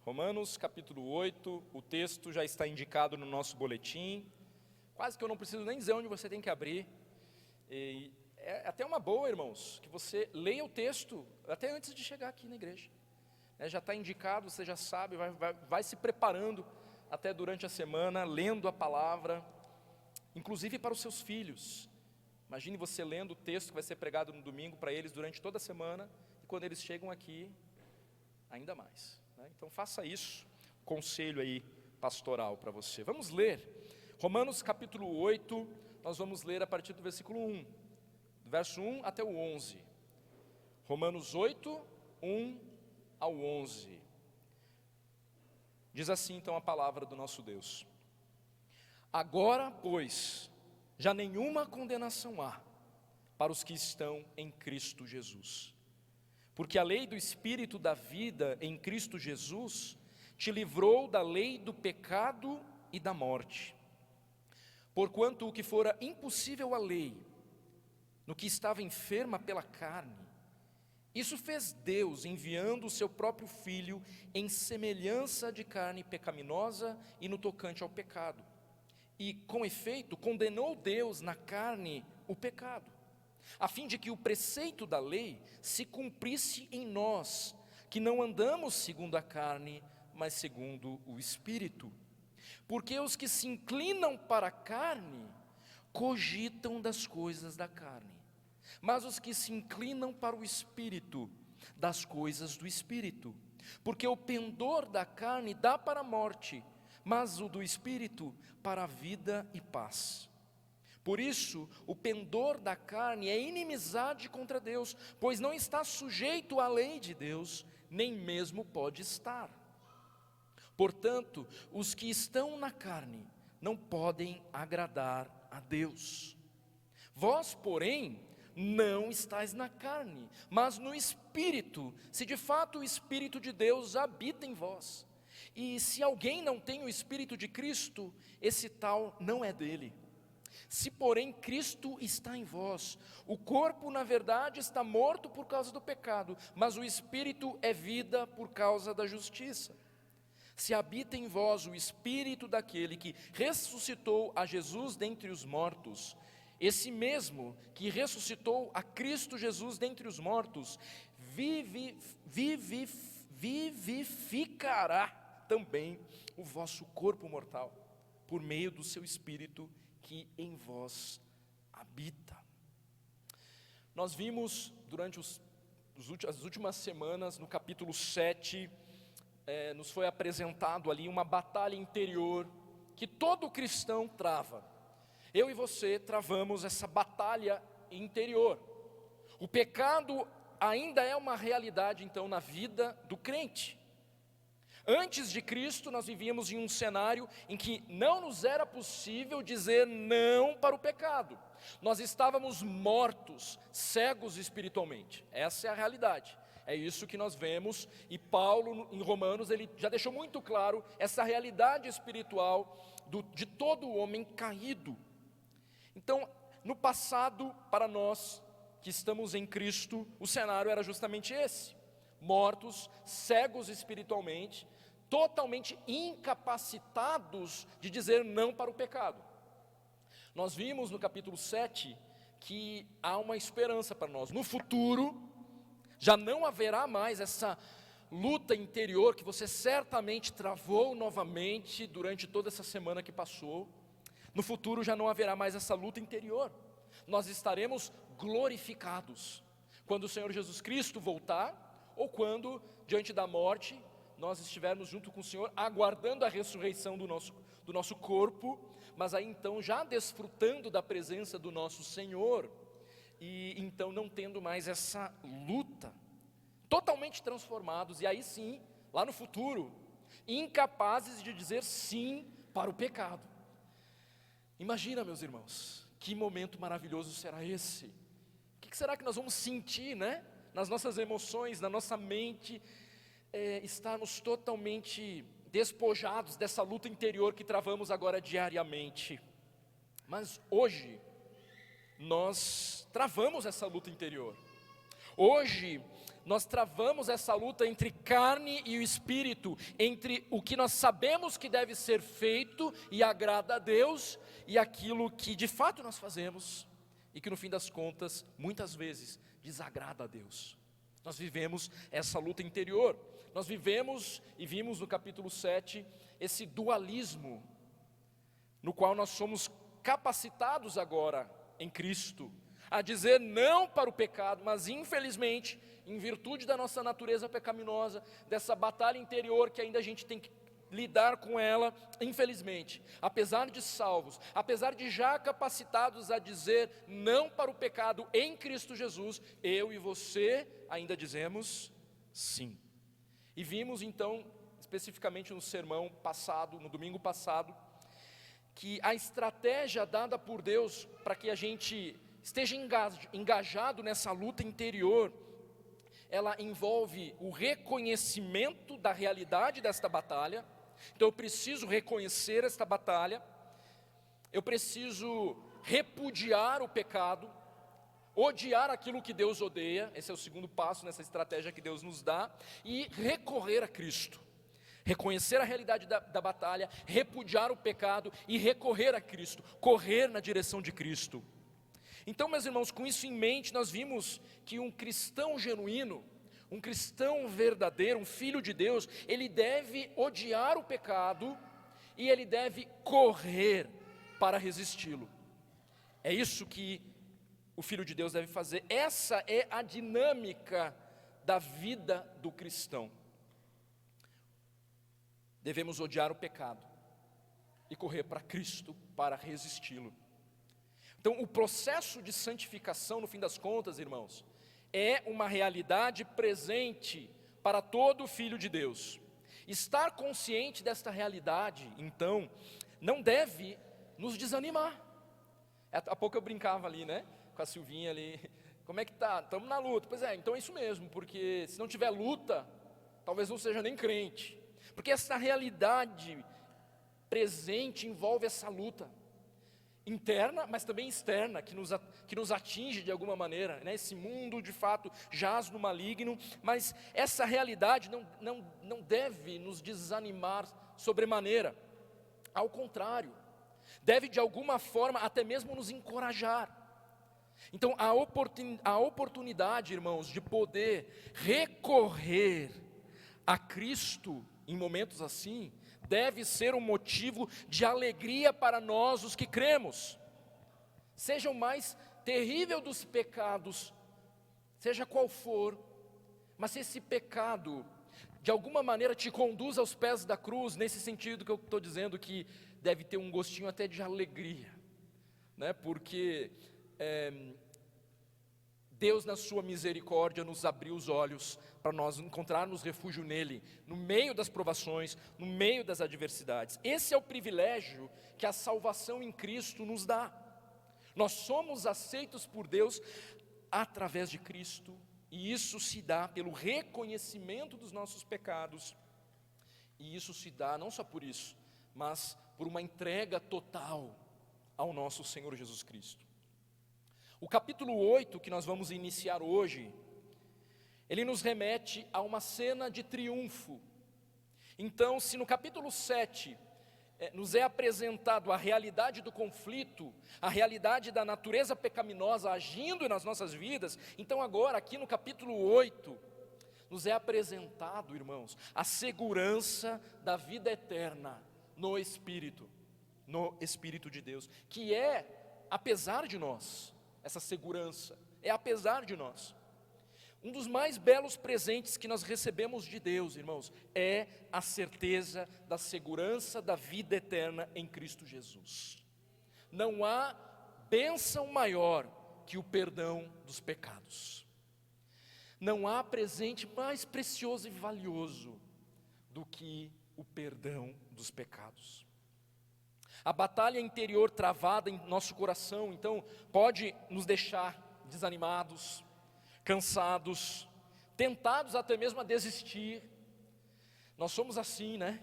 Romanos capítulo 8, o texto já está indicado no nosso boletim, quase que eu não preciso nem dizer onde você tem que abrir. E é até uma boa, irmãos, que você leia o texto até antes de chegar aqui na igreja. Já está indicado, você já sabe, vai se preparando até durante a semana, lendo a palavra, inclusive para os seus filhos. Imagine você lendo o texto que vai ser pregado no domingo para eles durante toda a semana, e quando eles chegam aqui, ainda mais, né? Então faça isso, conselho aí pastoral para você. Vamos ler, Romanos capítulo 8, nós vamos ler a partir do versículo 1, do verso 1 até o 11. Romanos 8, 1 ao 11. Diz assim então a palavra do nosso Deus: Agora, pois, já nenhuma condenação há para os que estão em Cristo Jesus. Porque a lei do Espírito da vida em Cristo Jesus te livrou da lei do pecado e da morte. Porquanto o que fora impossível à lei, no que estava enferma pela carne, isso fez Deus, enviando o seu próprio Filho em semelhança de carne pecaminosa e no tocante ao pecado. E, com efeito, condenou Deus na carne o pecado, a fim de que o preceito da lei se cumprisse em nós, que não andamos segundo a carne, mas segundo o Espírito. Porque os que se inclinam para a carne, cogitam das coisas da carne, mas os que se inclinam para o Espírito, das coisas do Espírito. Porque o pendor da carne dá para a morte, mas o do Espírito para a vida e paz. Por isso, o pendor da carne é inimizade contra Deus, pois não está sujeito à lei de Deus, nem mesmo pode estar. Portanto, os que estão na carne não podem agradar a Deus. Vós, porém, não estáis na carne, mas no Espírito, se de fato o Espírito de Deus habita em vós. E se alguém não tem o Espírito de Cristo, esse tal não é dele. Se porém Cristo está em vós, o corpo na verdade está morto por causa do pecado, mas o Espírito é vida por causa da justiça. Se habita em vós o Espírito daquele que ressuscitou a Jesus dentre os mortos, esse mesmo que ressuscitou a Cristo Jesus dentre os mortos, vivificará também o vosso corpo mortal, por meio do seu Espírito que em vós habita. Nós vimos durante as últimas semanas, no capítulo 7, nos foi apresentado ali uma batalha interior que todo cristão trava. Eu e você travamos essa batalha interior. O pecado ainda é uma realidade então na vida do crente. Antes de Cristo, nós vivíamos em um cenário em que não nos era possível dizer não para o pecado. Nós estávamos mortos, cegos espiritualmente. Essa é a realidade. É isso que nós vemos, e Paulo, em Romanos, ele já deixou muito claro essa realidade espiritual de todo homem caído. Então, no passado, para nós que estamos em Cristo, o cenário era justamente esse: mortos, cegos espiritualmente, totalmente incapacitados de dizer não para o pecado. Nós vimos no capítulo 7 que há uma esperança para nós. No futuro, já não haverá mais essa luta interior que você certamente travou novamente durante toda essa semana que passou. No futuro já não haverá mais essa luta interior. Nós estaremos glorificados quando o Senhor Jesus Cristo voltar, ou quando, diante da morte, nós estivermos junto com o Senhor, aguardando a ressurreição do nosso corpo, mas aí então já desfrutando da presença do nosso Senhor, e então não tendo mais essa luta, totalmente transformados, e aí sim, lá no futuro, incapazes de dizer sim para o pecado. Imagina, meus irmãos, que momento maravilhoso será esse? O que será que nós vamos sentir, né? Nas nossas emoções, na nossa mente, estarmos totalmente despojados dessa luta interior que travamos agora diariamente. Mas hoje, nós travamos essa luta interior. Hoje, nós travamos essa luta entre carne e o espírito, entre o que nós sabemos que deve ser feito e agrada a Deus, e aquilo que de fato nós fazemos, e que no fim das contas, muitas vezes, desagrada a Deus. Nós vivemos essa luta interior, nós vivemos e vimos no capítulo 7, esse dualismo, no qual nós somos capacitados agora em Cristo, a dizer não para o pecado, mas infelizmente, em virtude da nossa natureza pecaminosa, dessa batalha interior que ainda a gente tem que lidar com ela, infelizmente, apesar de salvos, apesar de já capacitados a dizer não para o pecado em Cristo Jesus, eu e você ainda dizemos sim. E vimos então, especificamente no sermão passado, no domingo passado, que a estratégia dada por Deus para que a gente esteja engajado nessa luta interior, ela envolve o reconhecimento da realidade desta batalha. Então eu preciso reconhecer esta batalha, eu preciso repudiar o pecado, odiar aquilo que Deus odeia, esse é o segundo passo nessa estratégia que Deus nos dá, e recorrer a Cristo. Reconhecer a realidade da batalha, repudiar o pecado e recorrer a Cristo, correr na direção de Cristo. Então, meus irmãos, com isso em mente, nós vimos que um cristão genuíno, um cristão verdadeiro, um filho de Deus, ele deve odiar o pecado e ele deve correr para resisti-lo. É isso que o filho de Deus deve fazer. Essa é a dinâmica da vida do cristão. Devemos odiar o pecado e correr para Cristo para resisti-lo. Então, o processo de santificação, no fim das contas, irmãos, é uma realidade presente para todo filho de Deus. Estar consciente desta realidade, então, não deve nos desanimar. Há pouco eu brincava ali, né, com a Silvinha ali, como é que tá? Estamos na luta. Pois é, então é isso mesmo, porque se não tiver luta, talvez não seja nem crente. Porque essa realidade presente envolve essa luta interna, mas também externa, que nos atinge de alguma maneira, né? Esse mundo de fato jaz no maligno, mas essa realidade não deve nos desanimar sobremaneira, ao contrário, deve de alguma forma até mesmo nos encorajar. Então a oportunidade, irmãos, de poder recorrer a Cristo em momentos assim, deve ser um motivo de alegria para nós os que cremos. Seja o mais terrível dos pecados, seja qual for, mas se esse pecado de alguma maneira te conduz aos pés da cruz, nesse sentido que eu estou dizendo, que deve ter um gostinho até de alegria, né? Porque Deus na sua misericórdia nos abriu os olhos para nós encontrarmos refúgio nele, no meio das provações, no meio das adversidades. Esse é o privilégio que a salvação em Cristo nos dá. Nós somos aceitos por Deus através de Cristo, e isso se dá pelo reconhecimento dos nossos pecados, e isso se dá não só por isso, mas por uma entrega total ao nosso Senhor Jesus Cristo. O capítulo 8 que nós vamos iniciar hoje, ele nos remete a uma cena de triunfo. Então, se no capítulo 7 nos é apresentado a realidade do conflito, a realidade da natureza pecaminosa agindo nas nossas vidas, então agora aqui no capítulo 8, nos é apresentado, irmãos, a segurança da vida eterna no Espírito de Deus, que é apesar de nós. Essa segurança é apesar de nós. Um dos mais belos presentes que nós recebemos de Deus, irmãos, é a certeza da segurança da vida eterna em Cristo Jesus. Não há bênção maior que o perdão dos pecados. Não há presente mais precioso e valioso do que o perdão dos pecados. A batalha interior travada em nosso coração, então, pode nos deixar desanimados, cansados, tentados até mesmo a desistir. Nós somos assim, né?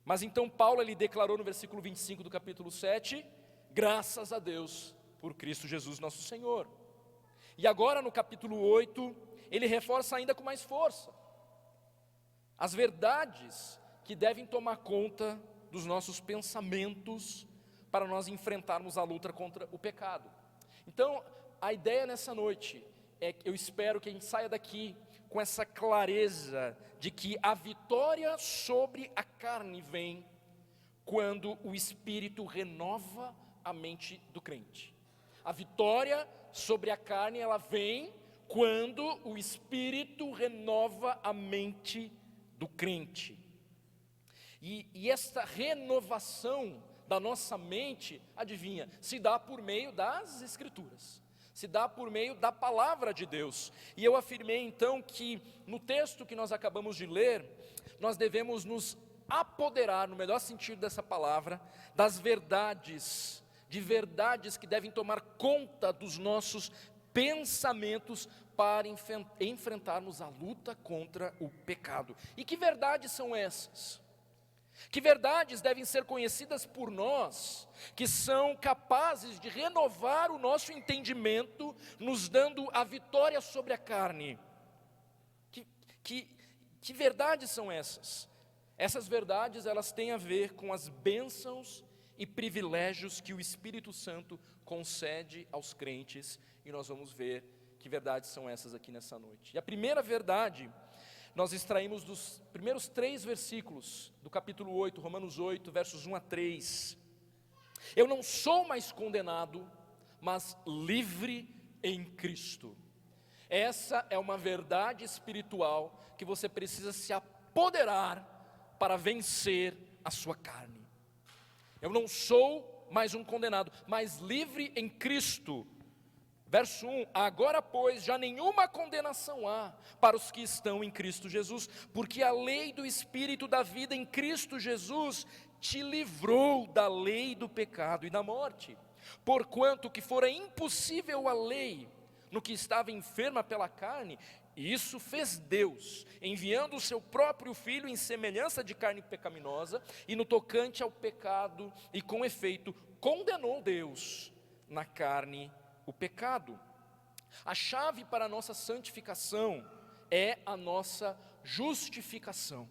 Mas então Paulo, ele declarou no versículo 25 do capítulo 7, graças a Deus por Cristo Jesus nosso Senhor. E agora no capítulo 8, ele reforça ainda com mais força as verdades que devem tomar conta dos nossos pensamentos para nós enfrentarmos a luta contra o pecado. Então, a ideia nessa noite é que eu espero que a gente saia daqui com essa clareza de que a vitória sobre a carne vem quando o Espírito renova a mente do crente. A vitória sobre a carne, ela vem quando o Espírito renova a mente do crente. E esta renovação da nossa mente, adivinha, se dá por meio das Escrituras, se dá por meio da palavra de Deus. E eu afirmei então que no texto que nós acabamos de ler, nós devemos nos apoderar, no melhor sentido dessa palavra, das verdades, de verdades que devem tomar conta dos nossos pensamentos para enfrentarmos a luta contra o pecado. E que verdades são essas? Que verdades devem ser conhecidas por nós, que são capazes de renovar o nosso entendimento, nos dando a vitória sobre a carne? Que verdades são essas? Essas verdades, elas têm a ver com as bênçãos e privilégios que o Espírito Santo concede aos crentes, e nós vamos ver que verdades são essas aqui nessa noite. E a primeira verdade, nós extraímos dos primeiros 3 versículos do capítulo 8, Romanos 8, versos 1 a 3. Eu não sou mais condenado, mas livre em Cristo. Essa é uma verdade espiritual que você precisa se apoderar para vencer a sua carne. Eu não sou mais um condenado, mas livre em Cristo. Verso 1, agora pois já nenhuma condenação há para os que estão em Cristo Jesus, porque a lei do Espírito da vida em Cristo Jesus te livrou da lei do pecado e da morte. Porquanto que fora impossível a lei no que estava enferma pela carne, isso fez Deus, enviando o seu próprio Filho em semelhança de carne pecaminosa, e no tocante ao pecado, e com efeito, condenou Deus na carne o pecado. A chave para a nossa santificação é a nossa justificação.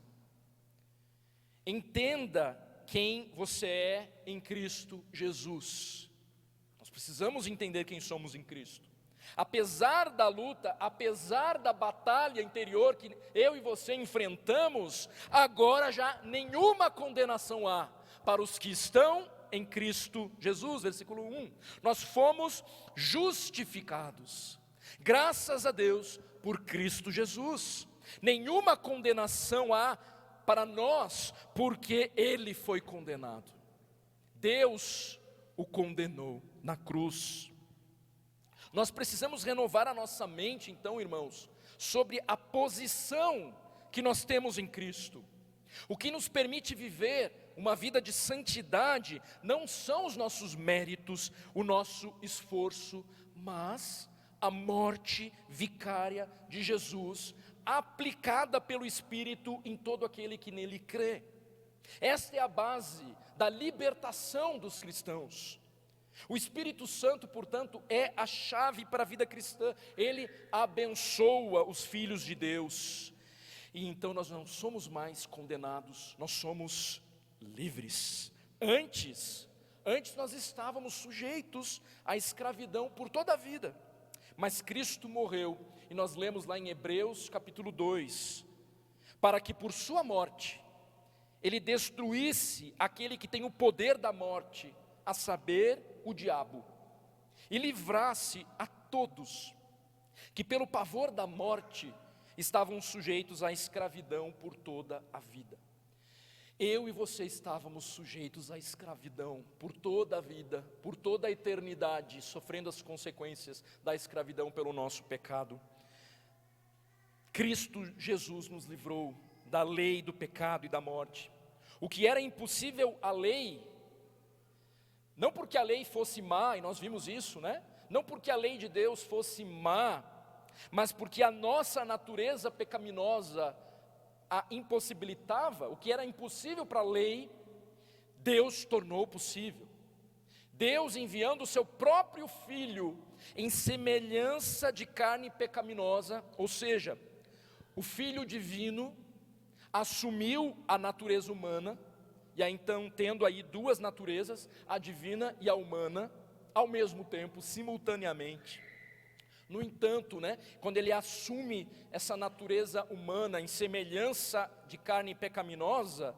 Entenda quem você é em Cristo Jesus. Nós precisamos entender quem somos em Cristo. Apesar da luta, apesar da batalha interior que eu e você enfrentamos, agora já nenhuma condenação há para os que estão em Cristo Jesus, versículo 1, nós fomos justificados, graças a Deus, por Cristo Jesus, nenhuma condenação há para nós, porque Ele foi condenado, Deus o condenou na cruz. Nós precisamos renovar a nossa mente, então, irmãos, sobre a posição que nós temos em Cristo. O que nos permite viver uma vida de santidade não são os nossos méritos, o nosso esforço, mas a morte vicária de Jesus, aplicada pelo Espírito em todo aquele que nele crê. Esta é a base da libertação dos cristãos. O Espírito Santo, portanto, é a chave para a vida cristã. Ele abençoa os filhos de Deus. E então nós não somos mais condenados, nós somos livres. Antes nós estávamos sujeitos à escravidão por toda a vida. Mas Cristo morreu, e nós lemos lá em Hebreus capítulo 2, para que por sua morte, Ele destruísse aquele que tem o poder da morte, a saber, o diabo, e livrasse a todos, que pelo pavor da morte, estavam sujeitos à escravidão por toda a vida. Eu e você estávamos sujeitos à escravidão por toda a vida, por toda a eternidade, sofrendo as consequências da escravidão pelo nosso pecado. Cristo Jesus nos livrou da lei do pecado e da morte. O que era impossível à lei, não porque a lei fosse má, e nós vimos isso, né? Não porque a lei de Deus fosse má, mas porque a nossa natureza pecaminosa a impossibilitava. O que era impossível para a lei, Deus tornou possível. Deus enviando o seu próprio Filho em semelhança de carne pecaminosa, ou seja, o Filho divino assumiu a natureza humana, e aí então tendo aí duas naturezas, a divina e a humana, ao mesmo tempo, simultaneamente. No entanto, quando ele assume essa natureza humana em semelhança de carne pecaminosa,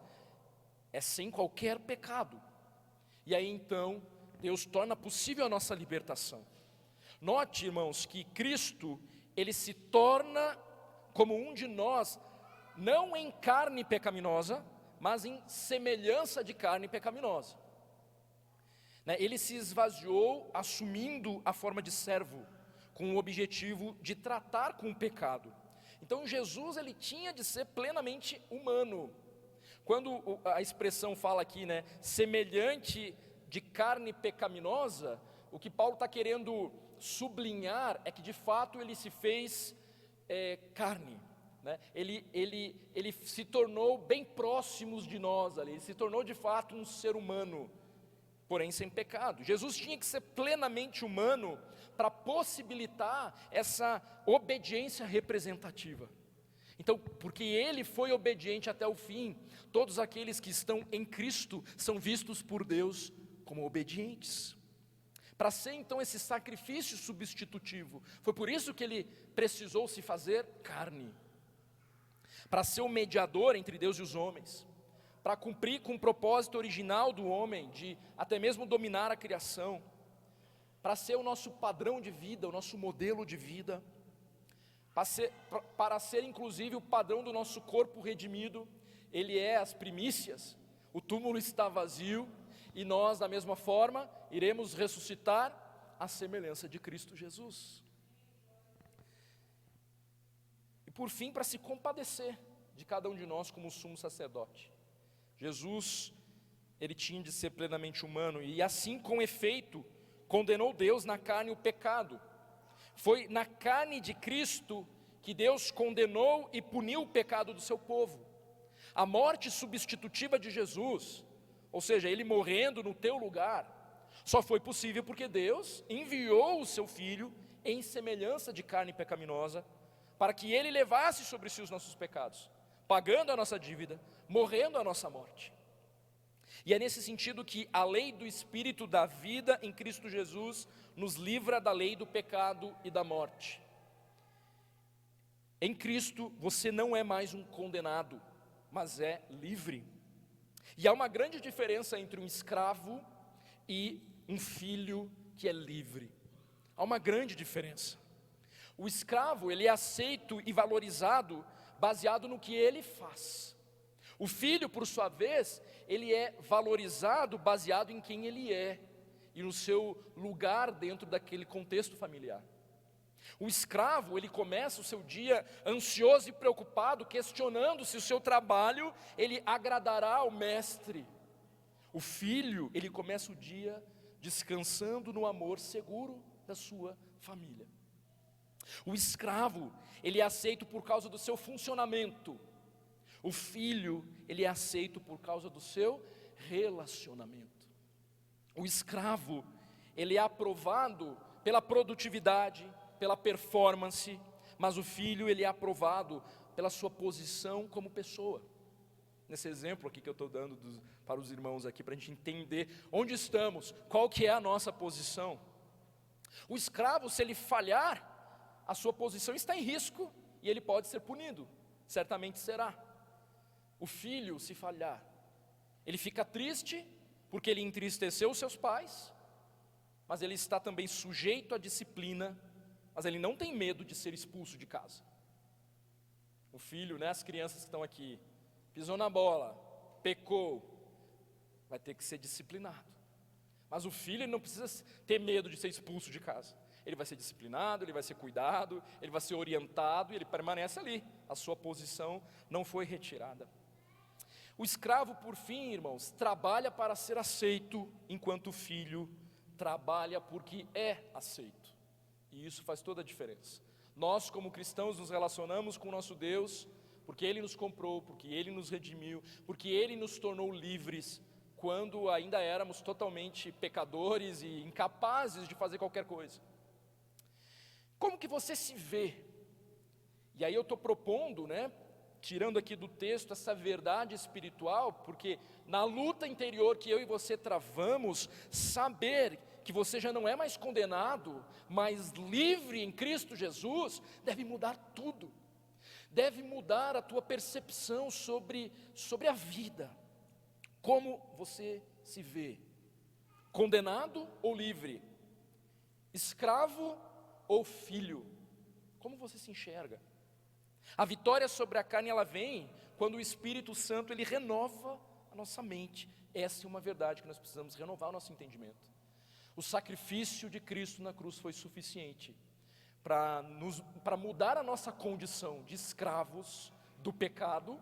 é sem qualquer pecado. E aí então, Deus torna possível a nossa libertação. Note, irmãos, que Cristo, ele se torna como um de nós, não em carne pecaminosa, mas em semelhança de carne pecaminosa. Ele se esvaziou assumindo a forma de servo, com o objetivo de tratar com o pecado. Então Jesus, ele tinha de ser plenamente humano. Quando a expressão fala aqui, semelhante de carne pecaminosa, o que Paulo está querendo sublinhar é que de fato ele se fez carne. Ele se tornou bem próximos de nós ali, ele se tornou de fato um ser humano, porém sem pecado. Jesus tinha que ser plenamente humano para possibilitar essa obediência representativa. Então, porque ele foi obediente até o fim, todos aqueles que estão em Cristo são vistos por Deus como obedientes. Para ser então esse sacrifício substitutivo, foi por isso que ele precisou se fazer carne, para ser o mediador entre Deus e os homens, para cumprir com o propósito original do homem, de até mesmo dominar a criação, para ser o nosso padrão de vida, o nosso modelo de vida, para ser inclusive o padrão do nosso corpo redimido. Ele é as primícias, o túmulo está vazio, e nós da mesma forma iremos ressuscitar à semelhança de Cristo Jesus. E por fim, para se compadecer de cada um de nós como sumo sacerdote, Jesus, ele tinha de ser plenamente humano, e assim com efeito condenou Deus na carne o pecado. Foi na carne de Cristo que Deus condenou e puniu o pecado do seu povo. A morte substitutiva de Jesus, ou seja, ele morrendo no teu lugar, só foi possível porque Deus enviou o seu Filho em semelhança de carne pecaminosa, para que ele levasse sobre si os nossos pecados, pagando a nossa dívida, morrendo a nossa morte. E é nesse sentido que a lei do Espírito da vida em Cristo Jesus nos livra da lei do pecado e da morte. Em Cristo você não é mais um condenado, mas é livre. E há uma grande diferença entre um escravo e um filho que é livre. Há uma grande diferença. O escravo, ele é aceito e valorizado baseado no que ele faz. O filho, por sua vez, ele é valorizado baseado em quem ele é e no seu lugar dentro daquele contexto familiar. O escravo, ele começa o seu dia ansioso e preocupado, questionando se o seu trabalho, ele agradará ao mestre. O filho, ele começa o dia descansando no amor seguro da sua família. O escravo, ele é aceito por causa do seu funcionamento. O filho, ele é aceito por causa do seu relacionamento. O escravo, ele é aprovado pela produtividade, pela performance, mas o filho, ele é aprovado pela sua posição como pessoa. Nesse exemplo aqui que eu estou dando para os irmãos aqui, para a gente entender onde estamos, qual que é a nossa posição. O escravo, se ele falhar, a sua posição está em risco e ele pode ser punido, certamente será. O filho, se falhar, ele fica triste porque ele entristeceu os seus pais, mas ele está também sujeito à disciplina, mas ele não tem medo de ser expulso de casa. O filho, as crianças que estão aqui, pisou na bola, pecou, vai ter que ser disciplinado. Mas o filho, ele não precisa ter medo de ser expulso de casa. Ele vai ser disciplinado, ele vai ser cuidado, ele vai ser orientado, e ele permanece ali. A sua posição não foi retirada. O escravo, por fim, irmãos, trabalha para ser aceito, enquanto o filho trabalha porque é aceito. E isso faz toda a diferença. Nós, como cristãos, nos relacionamos com o nosso Deus, porque Ele nos comprou, porque Ele nos redimiu, porque Ele nos tornou livres quando ainda éramos totalmente pecadores e incapazes de fazer qualquer coisa. Como que você se vê? E aí eu estou propondo, tirando aqui do texto essa verdade espiritual, porque na luta interior que eu e você travamos, saber que você já não é mais condenado, mas livre em Cristo Jesus, deve mudar tudo. Deve mudar a tua percepção sobre a vida. Como você se vê? Condenado ou livre? Escravo ou filho? Como você se enxerga? A vitória sobre a carne, ela vem quando o Espírito Santo, ele renova a nossa mente. Essa é uma verdade que nós precisamos renovar o nosso entendimento. O sacrifício de Cristo na cruz foi suficiente para mudar a nossa condição de escravos do pecado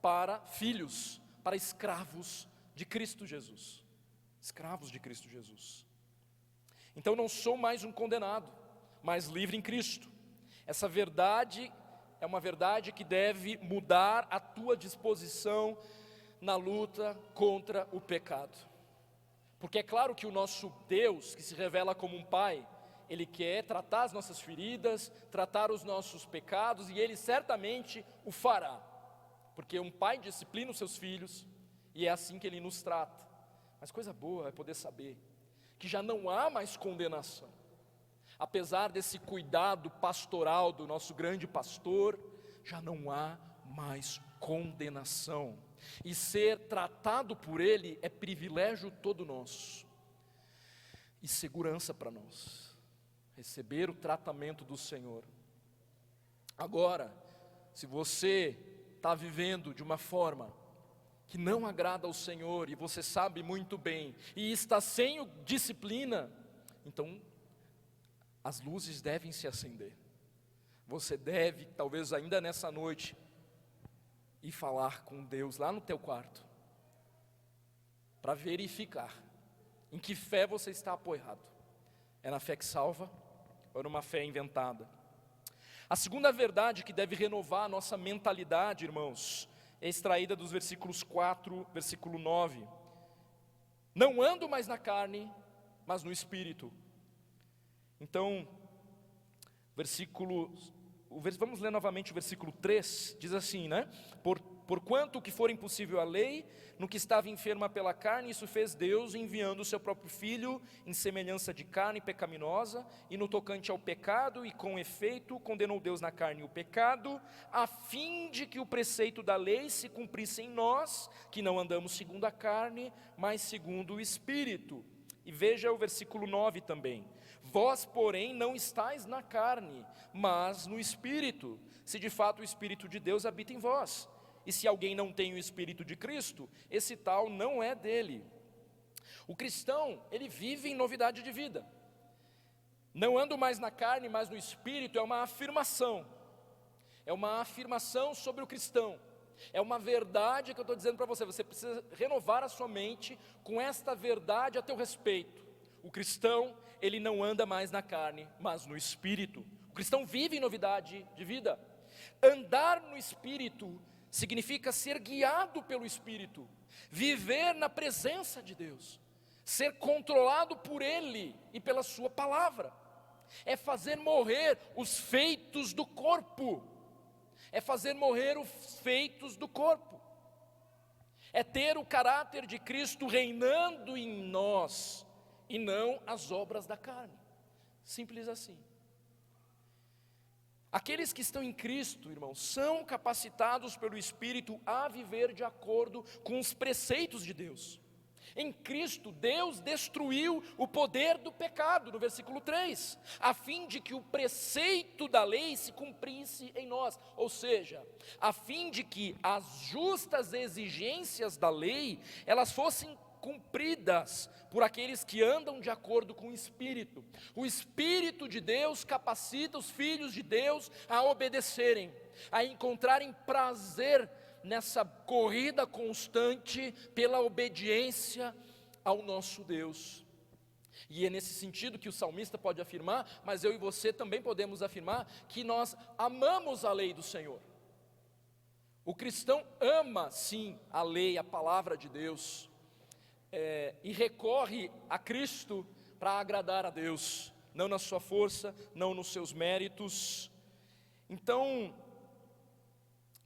para filhos, para escravos de Cristo Jesus. Escravos de Cristo Jesus. Então não sou mais um condenado, mas livre em Cristo. Essa verdade é uma verdade que deve mudar a tua disposição na luta contra o pecado. Porque é claro que o nosso Deus, que se revela como um Pai, Ele quer tratar as nossas feridas, tratar os nossos pecados, e Ele certamente o fará. Porque um pai disciplina os seus filhos, e é assim que Ele nos trata. Mas coisa boa é poder saber que já não há mais condenação. Apesar desse cuidado pastoral do nosso grande pastor, já não há mais condenação. E ser tratado por Ele é privilégio todo nosso. E segurança para nós. Receber o tratamento do Senhor. Agora, se você está vivendo de uma forma que não agrada ao Senhor, e você sabe muito bem, e está sem disciplina, então as luzes devem se acender. Você deve, talvez ainda nessa noite, ir falar com Deus lá no teu quarto, para verificar em que fé você está apoiado. É na fé que salva ou numa fé inventada? A segunda verdade que deve renovar a nossa mentalidade, irmãos, é extraída dos versículos 4, versículo 9. Não ando mais na carne, mas no Espírito. Então, vamos ler novamente o versículo 3, diz assim, Porquanto o que for impossível à lei, no que estava enferma pela carne, isso fez Deus, enviando o seu próprio Filho, em semelhança de carne pecaminosa, e no tocante ao pecado, e com efeito, condenou Deus na carne o pecado, a fim de que o preceito da lei se cumprisse em nós, que não andamos segundo a carne, mas segundo o Espírito. E veja o versículo 9 também. Vós, porém, não estáis na carne, mas no Espírito, se de fato o Espírito de Deus habita em vós. E se alguém não tem o Espírito de Cristo, esse tal não é dele. O cristão, ele vive em novidade de vida. Não ando mais na carne, mas no Espírito, é uma afirmação. É uma afirmação sobre o cristão. É uma verdade que eu estou dizendo para você. Você precisa renovar a sua mente com esta verdade a teu respeito. O cristão, ele não anda mais na carne, mas no Espírito. O cristão vive em novidade de vida. Andar no Espírito significa ser guiado pelo Espírito, viver na presença de Deus, ser controlado por Ele e pela sua palavra. É fazer morrer os feitos do corpo. É fazer morrer os feitos do corpo. É ter o caráter de Cristo reinando em nós e não as obras da carne. Simples assim. Aqueles que estão em Cristo, irmãos, são capacitados pelo Espírito a viver de acordo com os preceitos de Deus. Em Cristo, Deus destruiu o poder do pecado, no versículo 3, a fim de que o preceito da lei se cumprisse em nós, ou seja, a fim de que as justas exigências da lei, elas fossem cumpridas por aqueles que andam de acordo com o Espírito. O Espírito de Deus capacita os filhos de Deus a obedecerem, a encontrarem prazer nessa corrida constante pela obediência ao nosso Deus. E é nesse sentido que o salmista pode afirmar, mas eu e você também podemos afirmar, que nós amamos a lei do Senhor. O cristão ama sim a lei, a palavra de Deus. e recorre a Cristo para agradar a Deus, não na sua força, não nos seus méritos. Então,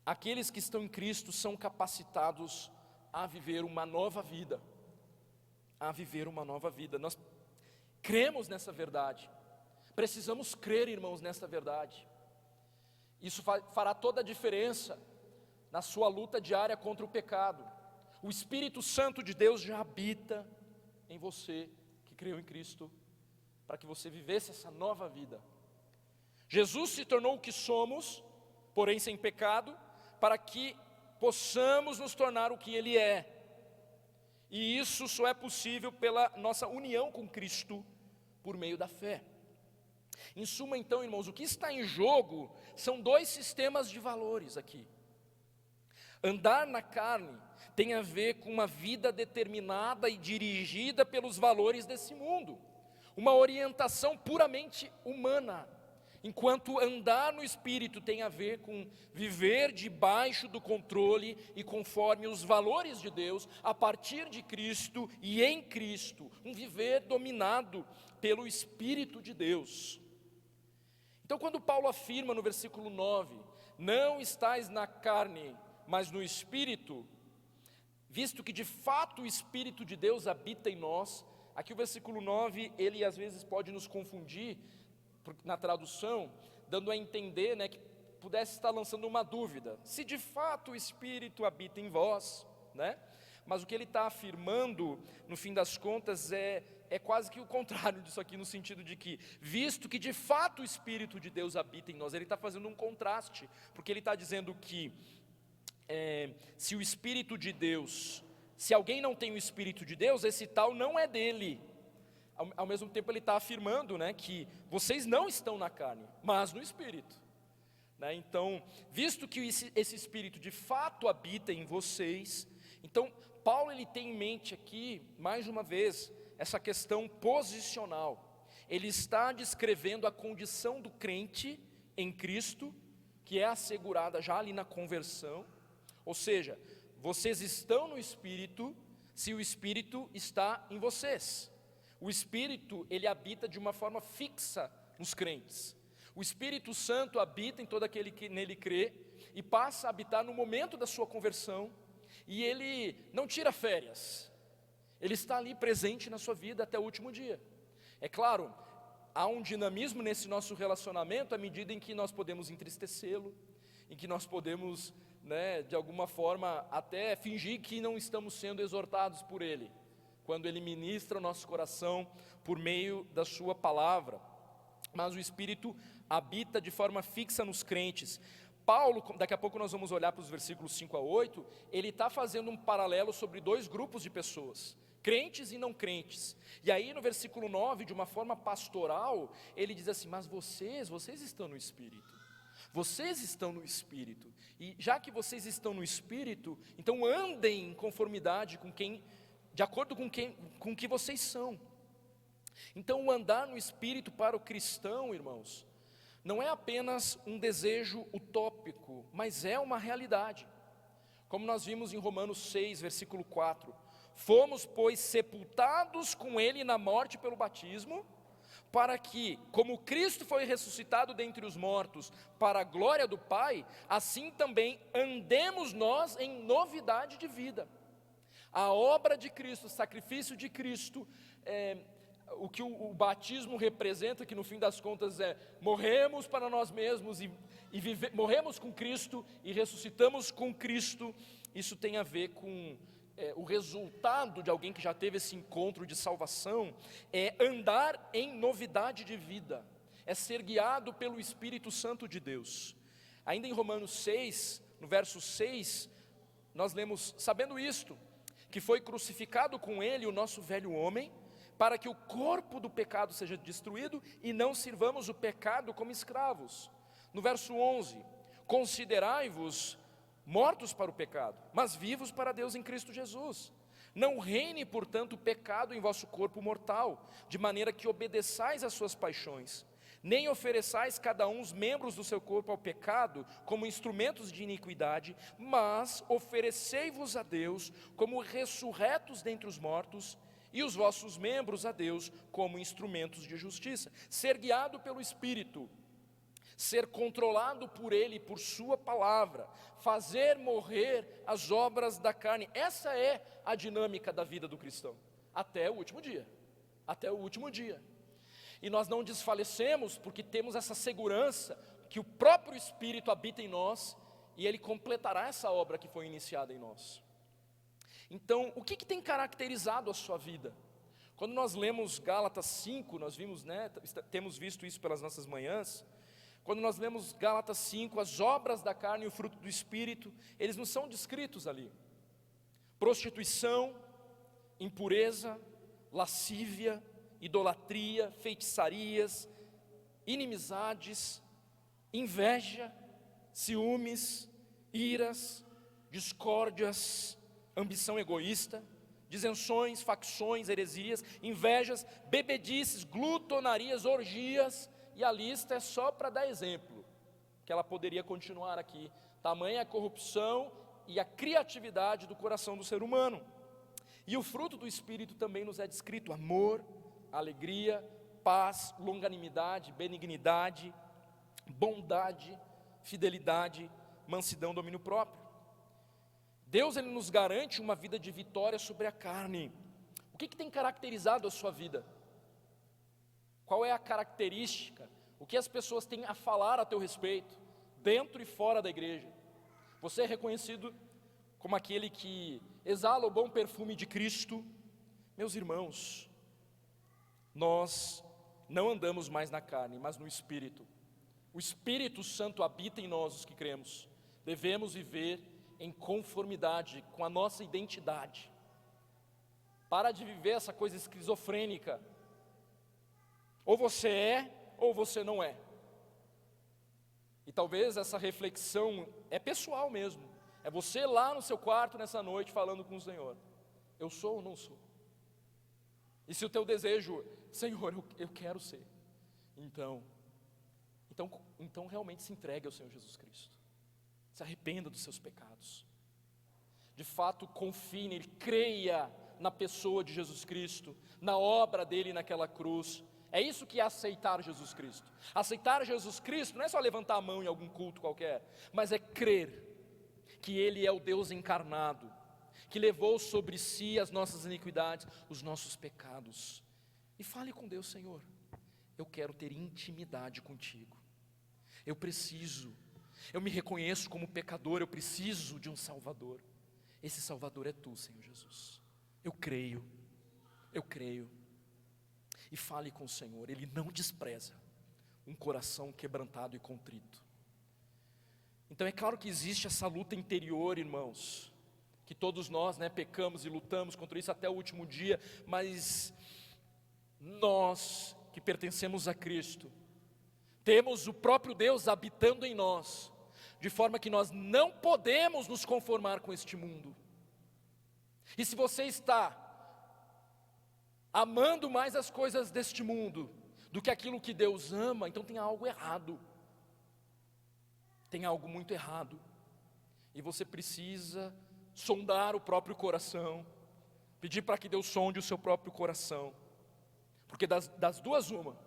aqueles que estão em Cristo são capacitados a viver uma nova vida, Nós cremos nessa verdade, precisamos crer, irmãos, nessa verdade. Isso fará toda a diferença na sua luta diária contra o pecado. O Espírito Santo de Deus já habita em você, que creu em Cristo, para que você vivesse essa nova vida. Jesus se tornou o que somos, porém sem pecado, para que possamos nos tornar o que Ele é. E isso só é possível pela nossa união com Cristo, por meio da fé. Em suma, então, irmãos, o que está em jogo são dois sistemas de valores aqui. Andar na carne tem a ver com uma vida determinada e dirigida pelos valores desse mundo, uma orientação puramente humana, enquanto andar no Espírito tem a ver com viver debaixo do controle e conforme os valores de Deus, a partir de Cristo e em Cristo, um viver dominado pelo Espírito de Deus. Então, quando Paulo afirma no versículo 9, não estais na carne, mas no Espírito, visto que de fato o Espírito de Deus habita em nós, aqui o versículo 9, ele às vezes pode nos confundir, na tradução, dando a entender, que pudesse estar lançando uma dúvida, se de fato o Espírito habita em vós, mas o que ele está afirmando, no fim das contas, é quase que o contrário disso aqui, no sentido de que, visto que de fato o Espírito de Deus habita em nós, ele está fazendo um contraste, porque ele está dizendo que, se o Espírito de Deus, se alguém não tem o Espírito de Deus, esse tal não é dele. Ao mesmo tempo ele está afirmando, que vocês não estão na carne, mas no Espírito. Então, visto que esse Espírito de fato habita em vocês, então Paulo ele tem em mente aqui, mais uma vez, essa questão posicional. Ele está descrevendo a condição do crente em Cristo, que é assegurada já ali na conversão, ou seja, vocês estão no Espírito, se o Espírito está em vocês. O Espírito, ele habita de uma forma fixa nos crentes. O Espírito Santo habita em todo aquele que nele crê e passa a habitar no momento da sua conversão, e ele não tira férias, ele está ali presente na sua vida até o último dia. É claro, há um dinamismo nesse nosso relacionamento à medida em que nós podemos entristecê-lo, em que nós podemos, de alguma forma, até fingir que não estamos sendo exortados por ele, quando ele ministra o nosso coração por meio da sua palavra. Mas o Espírito habita de forma fixa nos crentes. Paulo, daqui a pouco nós vamos olhar para os versículos 5 a 8, ele está fazendo um paralelo sobre dois grupos de pessoas, crentes e não crentes. E aí no versículo 9, de uma forma pastoral, ele diz assim, mas vocês estão no Espírito. Vocês estão no Espírito. E já que vocês estão no Espírito, então andem em conformidade de acordo com o que vocês são. Então o andar no Espírito para o cristão, irmãos, não é apenas um desejo utópico, mas é uma realidade. Como nós vimos em Romanos 6, versículo 4, fomos, pois, sepultados com Ele na morte pelo batismo, para que, como Cristo foi ressuscitado dentre os mortos, para a glória do Pai, assim também andemos nós em novidade de vida. A obra de Cristo, o sacrifício de Cristo, o que o batismo representa, que no fim das contas morremos para nós mesmos morremos com Cristo e ressuscitamos com Cristo. Isso tem a ver com o resultado de alguém que já teve esse encontro de salvação, é andar em novidade de vida, é ser guiado pelo Espírito Santo de Deus. Ainda em Romanos 6, no verso 6, nós lemos, sabendo isto, que foi crucificado com ele o nosso velho homem, para que o corpo do pecado seja destruído e não sirvamos o pecado como escravos. No verso 11, considerai-vos mortos para o pecado, mas vivos para Deus em Cristo Jesus. Não reine, portanto, o pecado em vosso corpo mortal, de maneira que obedeçais às suas paixões. Nem ofereçais cada um os membros do seu corpo ao pecado como instrumentos de iniquidade, mas oferecei-vos a Deus como ressurretos dentre os mortos, e os vossos membros a Deus como instrumentos de justiça. Ser guiado pelo Espírito, ser controlado por Ele, por sua palavra, fazer morrer as obras da carne. Essa é a dinâmica da vida do cristão, até o último dia, até o último dia. E nós não desfalecemos porque temos essa segurança que o próprio Espírito habita em nós e Ele completará essa obra que foi iniciada em nós. Então, o que tem caracterizado a sua vida? Quando nós lemos Gálatas 5, nós vimos, temos visto isso pelas nossas manhãs. Quando nós lemos Gálatas 5, as obras da carne e o fruto do Espírito, eles não são descritos ali. Prostituição, impureza, lascívia, idolatria, feitiçarias, inimizades, inveja, ciúmes, iras, discórdias, ambição egoísta, disenções, facções, heresias, invejas, bebedices, glutonarias, orgias, e a lista é só para dar exemplo, que ela poderia continuar aqui. Tamanha a corrupção e a criatividade do coração do ser humano. E o fruto do Espírito também nos é descrito: amor, alegria, paz, longanimidade, benignidade, bondade, fidelidade, mansidão, domínio próprio. Deus, Ele nos garante uma vida de vitória sobre a carne. O que tem caracterizado a sua vida? Qual é a característica? O que as pessoas têm a falar a teu respeito, dentro e fora da igreja? Você é reconhecido como aquele que exala o bom perfume de Cristo? Meus irmãos, nós não andamos mais na carne, mas no Espírito. O Espírito Santo habita em nós, os que cremos. Devemos viver em conformidade com a nossa identidade. Para de viver essa coisa esquizofrênica. Ou você é, ou você não é. E talvez essa reflexão é pessoal mesmo. É você lá no seu quarto nessa noite falando com o Senhor: eu sou ou não sou? E se o teu desejo, Senhor, eu quero ser, então realmente se entregue ao Senhor Jesus Cristo. Se arrependa dos seus pecados. De fato, confie nele, creia na pessoa de Jesus Cristo, na obra dele naquela cruz. É isso que é aceitar Jesus Cristo. Aceitar Jesus Cristo não é só levantar a mão em algum culto qualquer, mas é crer que Ele é o Deus encarnado, que levou sobre si as nossas iniquidades, os nossos pecados. E fale com Deus: Senhor, eu quero ter intimidade contigo. Eu me reconheço como pecador, eu preciso de um Salvador. Esse Salvador é Tu, Senhor Jesus. Eu creio. E fale com o Senhor, Ele não despreza um coração quebrantado e contrito. Então é claro que existe essa luta interior, irmãos, que todos nós pecamos e lutamos contra isso até o último dia, mas nós que pertencemos a Cristo, temos o próprio Deus habitando em nós, de forma que nós não podemos nos conformar com este mundo. E se você está amando mais as coisas deste mundo do que aquilo que Deus ama, então tem algo errado. Tem algo muito errado. E você precisa sondar o próprio coração, pedir para que Deus sonde o seu próprio coração. Porque das duas uma: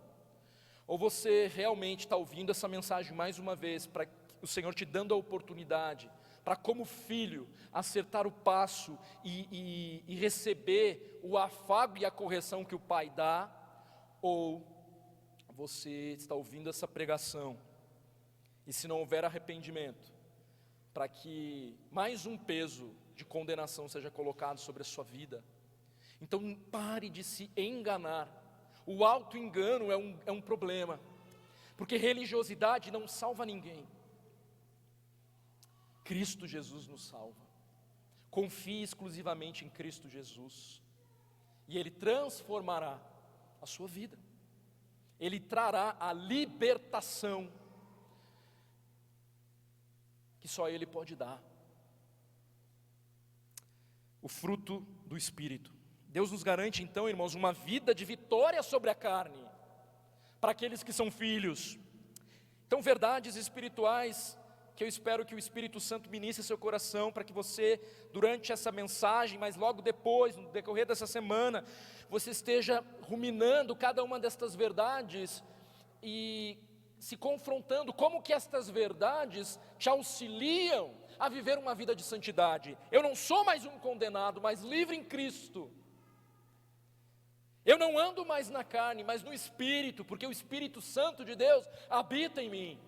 ou você realmente está ouvindo essa mensagem mais uma vez, para o Senhor te dando a oportunidade, para como filho, acertar o passo e receber o afago e a correção que o Pai dá, ou você está ouvindo essa pregação, e se não houver arrependimento, para que mais um peso de condenação seja colocado sobre a sua vida, então pare de se enganar. O auto-engano é um problema, porque religiosidade não salva ninguém. Cristo Jesus nos salva. Confie exclusivamente em Cristo Jesus, e Ele transformará a sua vida. Ele trará a libertação que só Ele pode dar. O fruto do Espírito. Deus nos garante então, irmãos, uma vida de vitória sobre a carne, para aqueles que são filhos. Então, verdades espirituais que eu espero que o Espírito Santo ministre seu coração, para que você, durante essa mensagem, mas logo depois, no decorrer dessa semana, você esteja ruminando cada uma destas verdades e se confrontando como que estas verdades te auxiliam a viver uma vida de santidade. Eu não sou mais um condenado, mas livre em Cristo. Eu não ando mais na carne, mas no Espírito, porque o Espírito Santo de Deus habita em mim.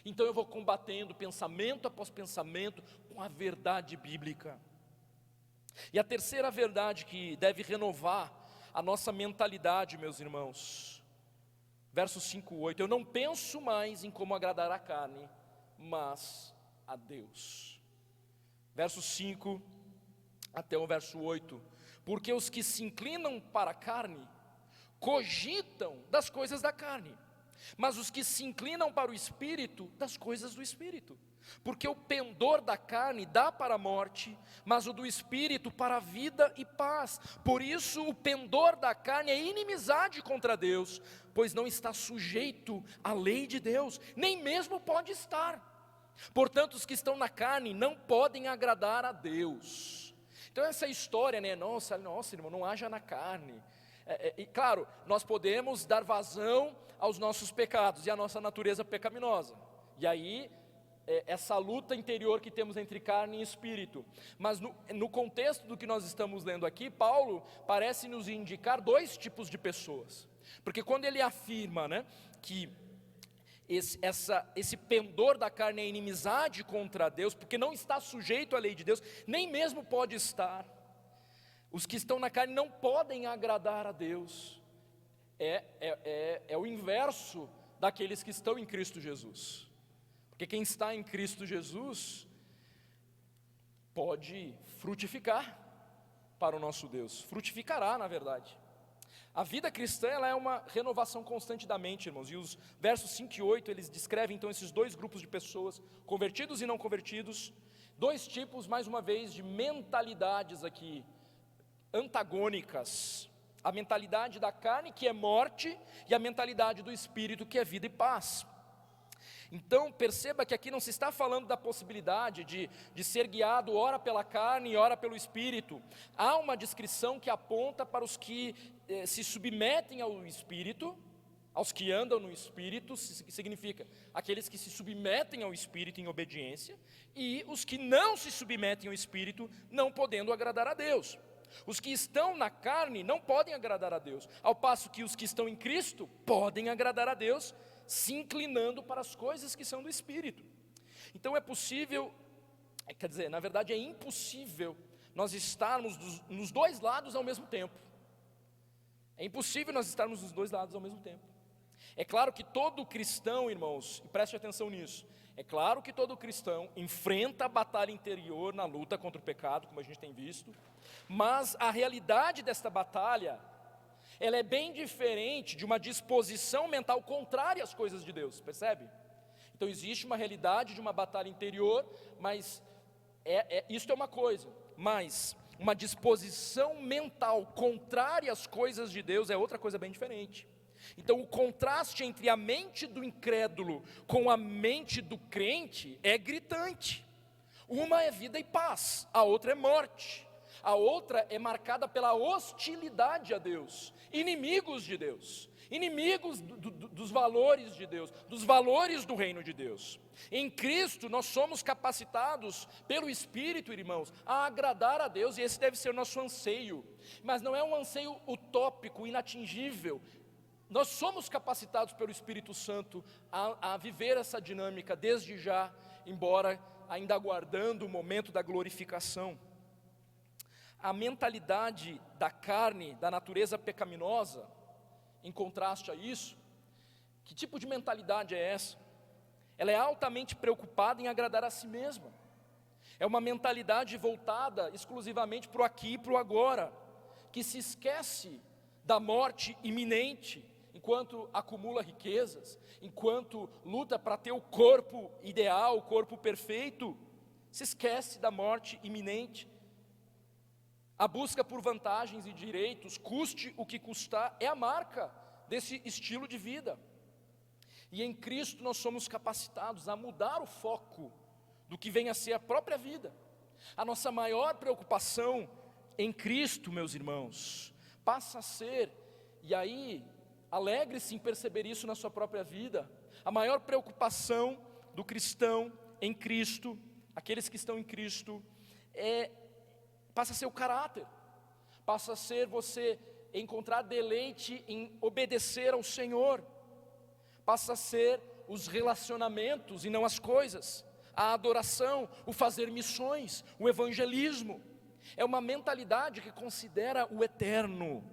Então eu vou combatendo pensamento após pensamento com a verdade bíblica. E a terceira verdade que deve renovar a nossa mentalidade, meus irmãos, versos 5 e 8, eu não penso mais em como agradar a carne, mas a Deus. Verso 5 até o verso 8, porque os que se inclinam para a carne, cogitam das coisas da carne, mas os que se inclinam para o Espírito, das coisas do Espírito. Porque o pendor da carne dá para a morte, mas o do Espírito para a vida e paz. Por isso o pendor da carne é inimizade contra Deus, pois não está sujeito à lei de Deus, nem mesmo pode estar. Portanto, os que estão na carne não podem agradar a Deus. Então essa história, né, nossa irmão, não haja na carne. E claro, nós podemos dar vazão aos nossos pecados e à nossa natureza pecaminosa. E aí, essa luta interior que temos entre carne e espírito. Mas no contexto do que nós estamos lendo aqui, Paulo parece nos indicar dois tipos de pessoas. Porque quando ele afirma, né, que esse pendor da carne é inimizade contra Deus, porque não está sujeito à lei de Deus, nem mesmo pode estar. Os que estão na carne não podem agradar a Deus. É o inverso daqueles que estão em Cristo Jesus. Porque quem está em Cristo Jesus pode frutificar para o nosso Deus. Frutificará, na verdade. A vida cristã, ela é uma renovação constante da mente, irmãos. E os versos 5 e 8, eles descrevem então esses dois grupos de pessoas, convertidos e não convertidos. Dois tipos, mais uma vez, de mentalidades aqui, antagônicas. A mentalidade da carne, que é morte, e a mentalidade do Espírito, que é vida e paz. Então perceba que aqui não se está falando da possibilidade de ser guiado ora pela carne e ora pelo Espírito. Há uma descrição que aponta para os que se submetem ao Espírito, aos que andam no Espírito, significa aqueles que se submetem ao Espírito em obediência, e os que não se submetem ao Espírito, não podendo agradar a Deus. Os que estão na carne não podem agradar a Deus, ao passo que os que estão em Cristo podem agradar a Deus, se inclinando para as coisas que são do Espírito. Então é possível, quer dizer, na verdade é impossível nós estarmos nos dois lados ao mesmo tempo. É impossível nós estarmos nos dois lados ao mesmo tempo. É claro que todo cristão, irmãos, e preste atenção nisso, é claro que todo cristão enfrenta a batalha interior na luta contra o pecado, como a gente tem visto, mas a realidade desta batalha, ela é bem diferente de uma disposição mental contrária às coisas de Deus, percebe? Então existe uma realidade de uma batalha interior, mas isso é uma coisa, mas uma disposição mental contrária às coisas de Deus é outra coisa bem diferente. Então o contraste entre a mente do incrédulo com a mente do crente é gritante. Uma é vida e paz, a outra é morte. A outra é marcada pela hostilidade a Deus, inimigos de Deus, inimigos dos valores de Deus, dos valores do reino de Deus. Em Cristo nós somos capacitados pelo Espírito, irmãos, a agradar a Deus, e esse deve ser o nosso anseio, mas não é um anseio utópico, inatingível. Nós somos capacitados pelo Espírito Santo a viver essa dinâmica desde já, embora ainda aguardando o momento da glorificação. A mentalidade da carne, da natureza pecaminosa, em contraste a isso, que tipo de mentalidade é essa? Ela é altamente preocupada em agradar a si mesma. É uma mentalidade voltada exclusivamente para o aqui e para o agora, que se esquece da morte iminente, enquanto acumula riquezas, enquanto luta para ter o corpo ideal, o corpo perfeito, se esquece da morte iminente. A busca por vantagens e direitos, custe o que custar, é a marca desse estilo de vida. E em Cristo nós somos capacitados a mudar o foco do que vem a ser a própria vida. A nossa maior preocupação em Cristo, meus irmãos, passa a ser, e aí, alegre-se em perceber isso na sua própria vida, a maior preocupação do cristão em Cristo, aqueles que estão em Cristo, passa a ser o caráter, passa a ser você encontrar deleite em obedecer ao Senhor, passa a ser os relacionamentos e não as coisas, a adoração, o fazer missões, o evangelismo. É uma mentalidade que considera o eterno.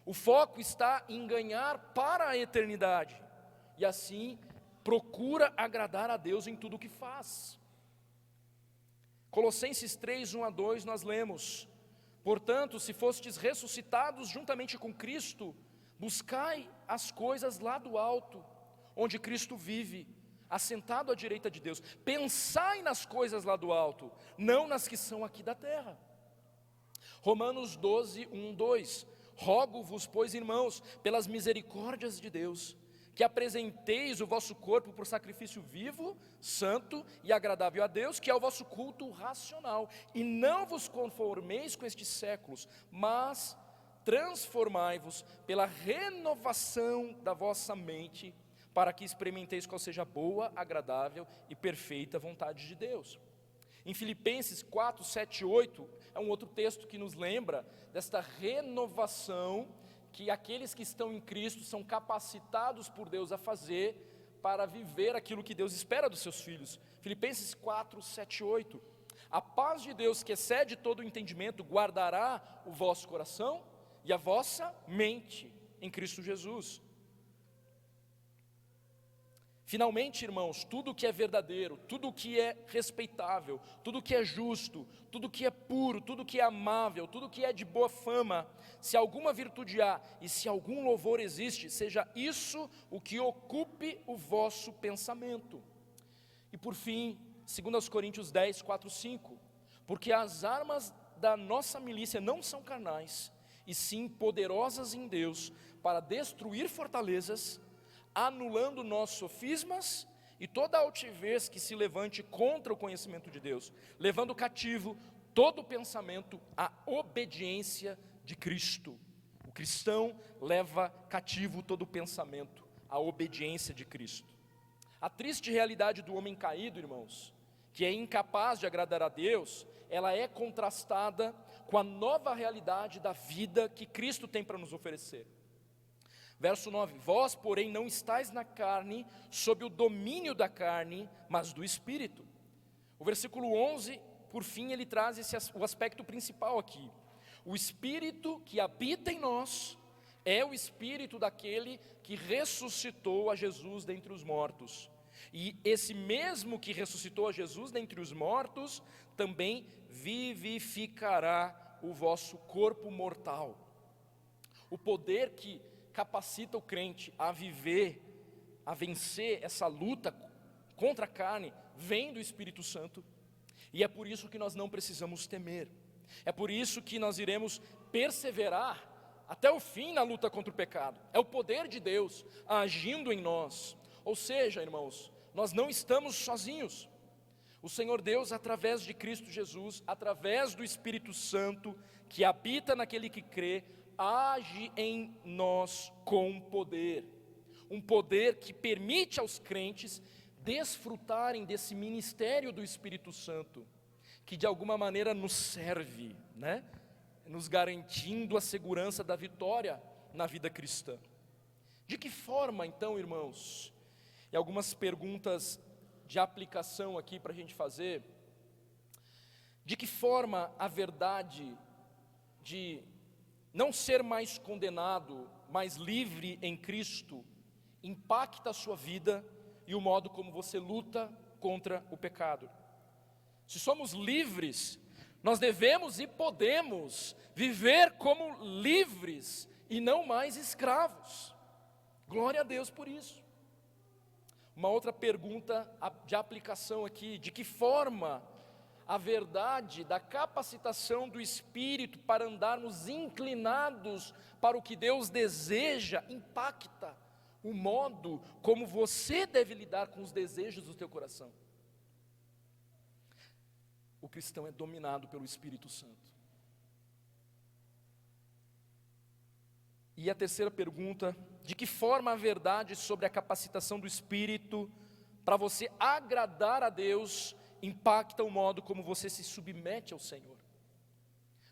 O foco está em ganhar para a eternidade, e assim procura agradar a Deus em tudo o que faz. Colossenses 3, 1-2 nós lemos: portanto, se fostes ressuscitados juntamente com Cristo, buscai as coisas lá do alto, onde Cristo vive, assentado à direita de Deus. Pensai nas coisas lá do alto, não nas que são aqui da terra. Romanos 12, 1-2: rogo-vos, pois, irmãos, pelas misericórdias de Deus, que apresenteis o vosso corpo por sacrifício vivo, santo e agradável a Deus, que é o vosso culto racional, e não vos conformeis com estes séculos, mas transformai-vos pela renovação da vossa mente, para que experimenteis qual seja a boa, agradável e perfeita vontade de Deus. Em Filipenses 4, 7, 8, é um outro texto que nos lembra desta renovação que aqueles que estão em Cristo são capacitados por Deus a fazer para viver aquilo que Deus espera dos seus filhos. Filipenses 4, 7, 8. A paz de Deus, que excede todo o entendimento, guardará o vosso coração e a vossa mente em Cristo Jesus. Finalmente, irmãos, tudo que é verdadeiro, tudo que é respeitável, tudo que é justo, tudo que é puro, tudo que é amável, tudo que é de boa fama, se alguma virtude há e se algum louvor existe, seja isso o que ocupe o vosso pensamento. E por fim, 2 Coríntios 10, 4, 5, porque as armas da nossa milícia não são carnais, e sim poderosas em Deus, para destruir fortalezas, anulando nossos sofismas e toda altivez que se levante contra o conhecimento de Deus, levando cativo todo pensamento à obediência de Cristo. O cristão leva cativo todo pensamento à obediência de Cristo. A triste realidade do homem caído, irmãos, que é incapaz de agradar a Deus, ela é contrastada com a nova realidade da vida que Cristo tem para nos oferecer. Verso 9: vós, porém, não estáis na carne, sob o domínio da carne, mas do Espírito. O versículo 11, por fim, ele traz o aspecto principal aqui. O Espírito que habita em nós é o Espírito daquele que ressuscitou a Jesus dentre os mortos. E esse mesmo que ressuscitou a Jesus dentre os mortos, também vivificará o vosso corpo mortal. O poder que capacita o crente a viver, a vencer essa luta contra a carne, vem do Espírito Santo, e é por isso que nós não precisamos temer, é por isso que nós iremos perseverar até o fim na luta contra o pecado. É o poder de Deus agindo em nós. Ou seja, irmãos, nós não estamos sozinhos. O Senhor Deus, através de Cristo Jesus, através do Espírito Santo, que habita naquele que crê, age em nós com poder, um poder que permite aos crentes desfrutarem desse ministério do Espírito Santo, que de alguma maneira nos serve, nos garantindo a segurança da vitória na vida cristã. De que forma então, irmãos, e algumas perguntas de aplicação aqui para a gente fazer, de que forma a verdade de não ser mais condenado, mas livre em Cristo, impacta a sua vida e o modo como você luta contra o pecado? Se somos livres, nós devemos e podemos viver como livres e não mais escravos. Glória a Deus por isso. Uma outra pergunta de aplicação aqui: de que forma a verdade da capacitação do Espírito para andarmos inclinados para o que Deus deseja, impacta o modo como você deve lidar com os desejos do teu coração. O cristão é dominado pelo Espírito Santo. E a terceira pergunta: de que forma a verdade sobre a capacitação do Espírito para você agradar a Deus impacta o modo como você se submete ao Senhor?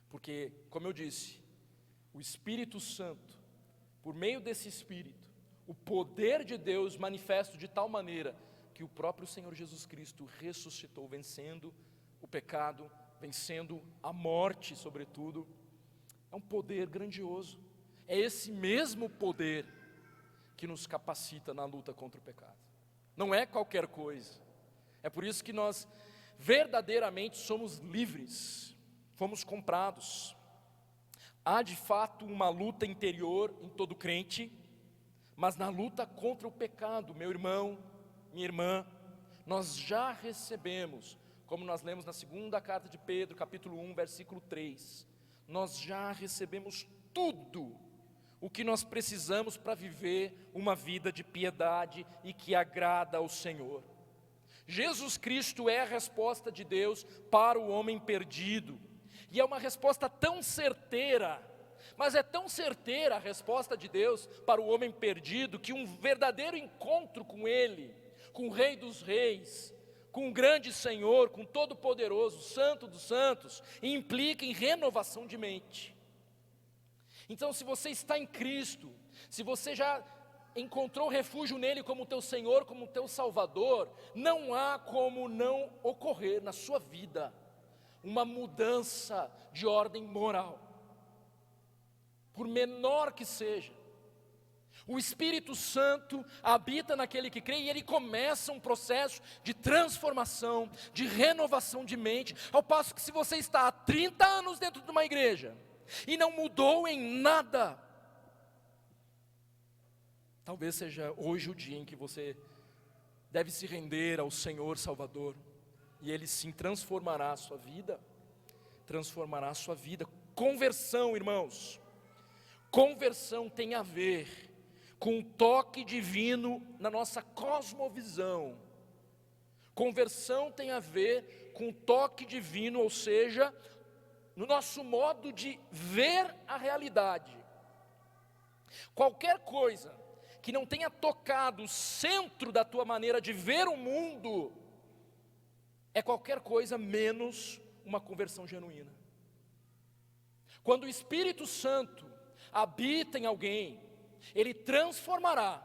Porque, como eu disse, o Espírito Santo, por meio desse Espírito, o poder de Deus manifesto de tal maneira que o próprio Senhor Jesus Cristo ressuscitou, vencendo o pecado, vencendo a morte, sobretudo. É um poder grandioso. É esse mesmo poder que nos capacita na luta contra o pecado. Não é qualquer coisa. É por isso que nós verdadeiramente somos livres, fomos comprados. Há de fato uma luta interior em todo crente, mas na luta contra o pecado, meu irmão, minha irmã, nós já recebemos, como nós lemos na segunda carta de Pedro, capítulo 1, versículo 3, nós já recebemos tudo o que nós precisamos para viver uma vida de piedade e que agrada ao Senhor. Jesus Cristo é a resposta de Deus para o homem perdido, e é uma resposta tão certeira, mas é tão certeira a resposta de Deus para o homem perdido, que um verdadeiro encontro com Ele, com o Rei dos Reis, com o grande Senhor, com o Todo-Poderoso, Santo dos Santos, implica em renovação de mente. Então, se você está em Cristo, se você já encontrou refúgio nele como teu Senhor, como teu Salvador, não há como não ocorrer na sua vida uma mudança de ordem moral, por menor que seja. O Espírito Santo habita naquele que crê, e ele começa um processo de transformação, de renovação de mente, ao passo que se você está há 30 anos dentro de uma igreja, e não mudou em nada, talvez seja hoje o dia em que você deve se render ao Senhor Salvador, e Ele sim transformará a sua vida, transformará a sua vida. Conversão, irmãos, conversão tem a ver com o toque divino na nossa cosmovisão. Conversão tem a ver com o toque divino, ou seja, no nosso modo de ver a realidade. Qualquer coisa que não tenha tocado o centro da tua maneira de ver o mundo, é qualquer coisa menos uma conversão genuína. Quando o Espírito Santo habita em alguém, ele transformará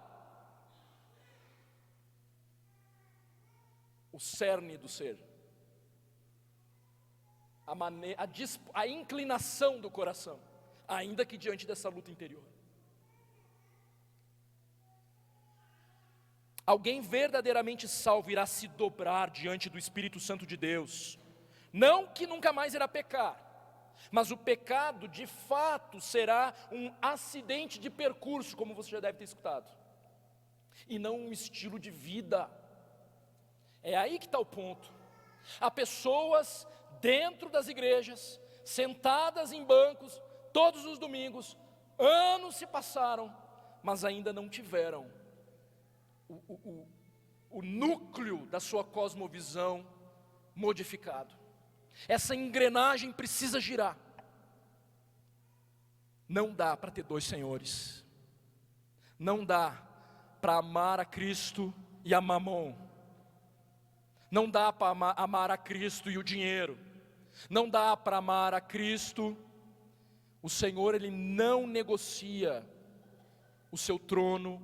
o cerne do ser, a inclinação do coração, ainda que diante dessa luta interior. Alguém verdadeiramente salvo irá se dobrar diante do Espírito Santo de Deus, não que nunca mais irá pecar, mas o pecado de fato será um acidente de percurso, como você já deve ter escutado, e não um estilo de vida. É aí que está o ponto. Há pessoas dentro das igrejas, sentadas em bancos, todos os domingos, anos se passaram, mas ainda não tiveram o núcleo da sua cosmovisão modificado. Essa engrenagem precisa girar. Não dá para ter dois senhores. Não dá para amar a Cristo e a Mamon. Não dá para amar a Cristo e o dinheiro. Não dá para amar a Cristo. O Senhor, Ele não negocia o seu trono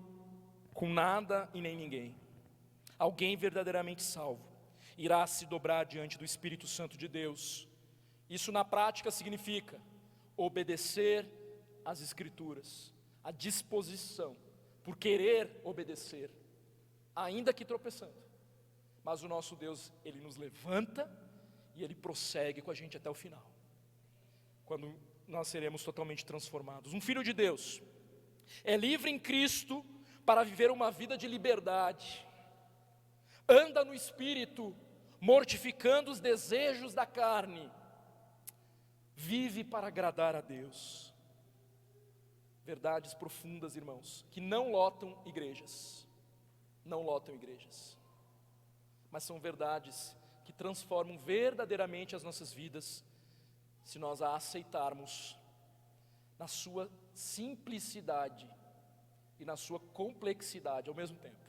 com nada e nem ninguém. Alguém verdadeiramente salvo irá se dobrar diante do Espírito Santo de Deus. Isso na prática significa obedecer às Escrituras, a disposição por querer obedecer, ainda que tropeçando. Mas o nosso Deus, Ele nos levanta e Ele prossegue com a gente até o final, quando nós seremos totalmente transformados. Um filho de Deus é livre em Cristo para viver uma vida de liberdade, anda no Espírito, mortificando os desejos da carne, vive para agradar a Deus. Verdades profundas, irmãos, que não lotam igrejas, mas são verdades que transformam verdadeiramente as nossas vidas, se nós a aceitarmos na sua simplicidade e na sua complexidade ao mesmo tempo.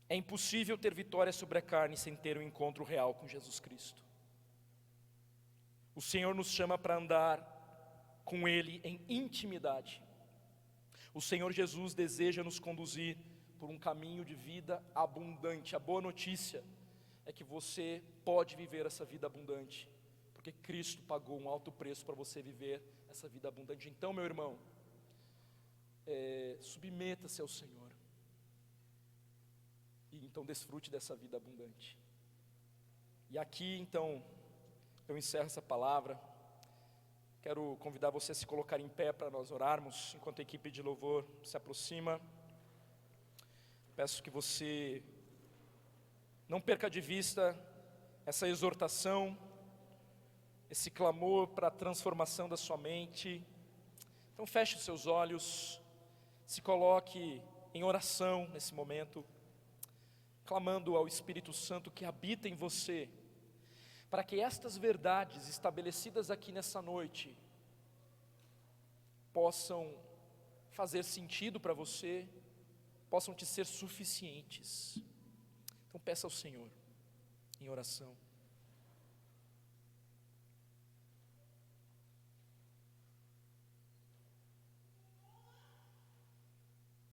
É impossível ter vitória sobre a carne sem ter um encontro real com Jesus Cristo. O Senhor nos chama para andar com Ele em intimidade. O Senhor Jesus deseja nos conduzir por um caminho de vida abundante. A boa notícia é que você pode viver essa vida abundante, porque Cristo pagou um alto preço para você viver essa vida abundante. Então, meu irmão, submeta-se ao Senhor, e então desfrute dessa vida abundante. E aqui, então, eu encerro essa palavra. Quero convidar você a se colocar em pé para nós orarmos, enquanto a equipe de louvor se aproxima. Peço que você não perca de vista essa exortação, esse clamor para a transformação da sua mente. Então feche os seus olhos, se coloque em oração nesse momento, clamando ao Espírito Santo que habita em você, para que estas verdades estabelecidas aqui nessa noite possam fazer sentido para você, possam te ser suficientes. Então peça ao Senhor em oração.